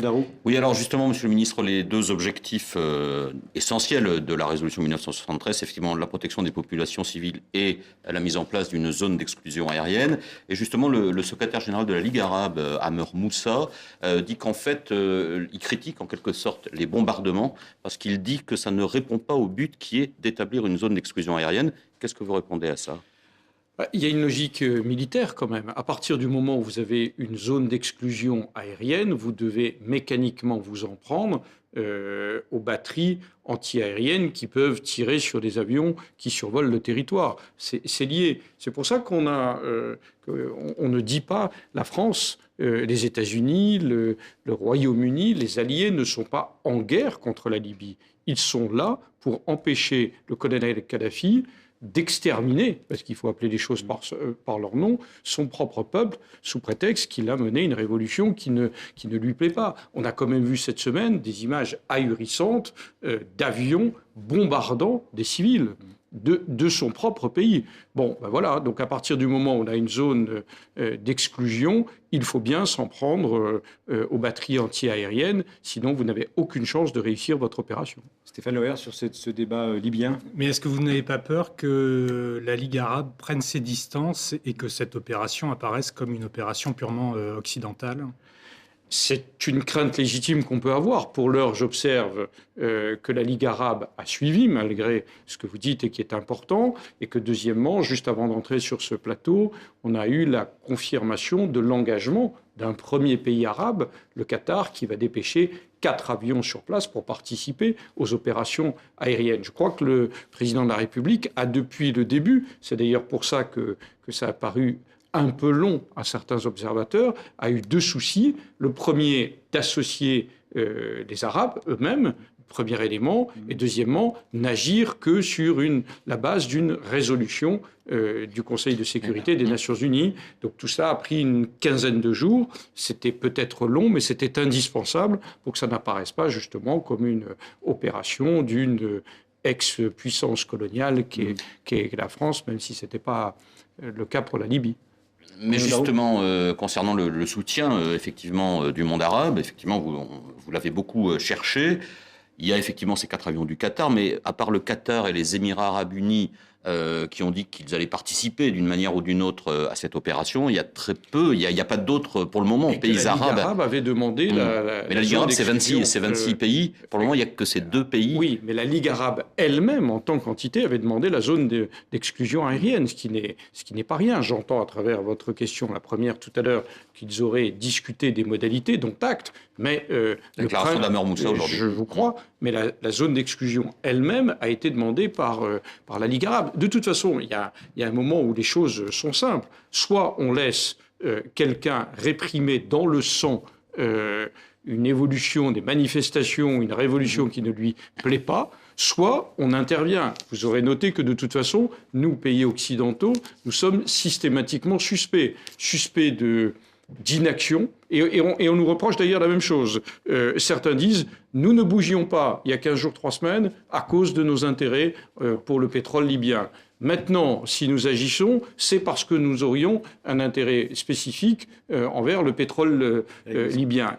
Darroux. Oui, alors justement, Monsieur le Ministre, les deux objectifs essentiels de la résolution 1973, c'est effectivement la protection des populations civiles et la mise en place d'une zone d'exclusion aérienne. Et justement, le secrétaire général de la Ligue arabe, Amer Moussa, dit qu'en fait, il critique en quelque sorte les bombardements parce qu'il dit que ça ne répond pas au but qui est d'établir une zone d'exclusion aérienne. Qu'est-ce que vous répondez à ça ? Il y a une logique militaire quand même. À partir du moment où vous avez une zone d'exclusion aérienne, vous devez mécaniquement vous en prendre aux batteries anti-aériennes qui peuvent tirer sur des avions qui survolent le territoire. C'est lié. C'est pour ça qu'on ne dit pas la France, les États-Unis, le Royaume-Uni, les alliés ne sont pas en guerre contre la Libye. Ils sont là pour empêcher le colonel Kadhafi d'exterminer, parce qu'il faut appeler les choses par leur nom, son propre peuple, sous prétexte qu'il a mené une révolution qui ne lui plaît pas. On a quand même vu cette semaine des images ahurissantes d'avions bombardant des civils de son propre pays. Bon, ben voilà, donc à partir du moment où on a une zone d'exclusion, il faut bien s'en prendre aux batteries anti-aériennes, sinon vous n'avez aucune chance de réussir votre opération. Stéphane Loer, sur ce débat libyen. Mais est-ce que vous n'avez pas peur que la Ligue arabe prenne ses distances et que cette opération apparaisse comme une opération purement occidentale ? C'est une crainte légitime qu'on peut avoir. Pour l'heure, j'observe que la Ligue arabe a suivi, malgré ce que vous dites et qui est important, et que deuxièmement, juste avant d'entrer sur ce plateau, on a eu la confirmation de l'engagement d'un premier pays arabe, le Qatar, qui va dépêcher 4 avions sur place pour participer aux opérations aériennes. Je crois que le président de la République a, depuis le début, c'est d'ailleurs pour ça que ça a paru un peu long à certains observateurs, a eu 2 soucis. Le premier, d'associer les Arabes eux-mêmes, premier élément, et deuxièmement, n'agir que sur la base d'une résolution du Conseil de sécurité des Nations Unies. Donc tout ça a pris une quinzaine de jours. C'était peut-être long, mais c'était indispensable pour que ça n'apparaisse pas justement comme une opération d'une ex-puissance coloniale qui est la France, même si ce n'était pas le cas pour la Libye. Mais justement, concernant le soutien effectivement du monde arabe, effectivement, vous l'avez beaucoup cherché. Il y a effectivement ces 4 avions du Qatar, mais à part le Qatar et les Émirats arabes unis qui ont dit qu'ils allaient participer d'une manière ou d'une autre à cette opération, il y a très peu, il n'y a pas d'autres pour le moment pays arabes. La Ligue arabe avait demandé mais la Ligue arabe, c'est 26 pays. Pour le moment, il n'y a que ces 2 pays. Oui, mais la Ligue arabe elle-même, en tant qu'entité, avait demandé la zone d'exclusion aérienne, ce qui n'est pas rien. J'entends à travers votre question, la première tout à l'heure, qu'ils auraient discuté des modalités, dont acte. Mais déclaration d'Amer Moussa aujourd'hui. Je vous crois, mais la zone d'exclusion elle-même a été demandée par la Ligue arabe. De toute façon, il y a un moment où les choses sont simples. Soit on laisse quelqu'un réprimer dans le sang une évolution des manifestations, une révolution qui ne lui plaît pas, soit on intervient. Vous aurez noté que de toute façon, nous, pays occidentaux, nous sommes systématiquement suspects d'inaction, et on nous reproche d'ailleurs la même chose. Certains disent, nous ne bougions pas il y a 15 jours, 3 semaines, à cause de nos intérêts pour le pétrole libyen. Maintenant, si nous agissons, c'est parce que nous aurions un intérêt spécifique envers le pétrole libyen.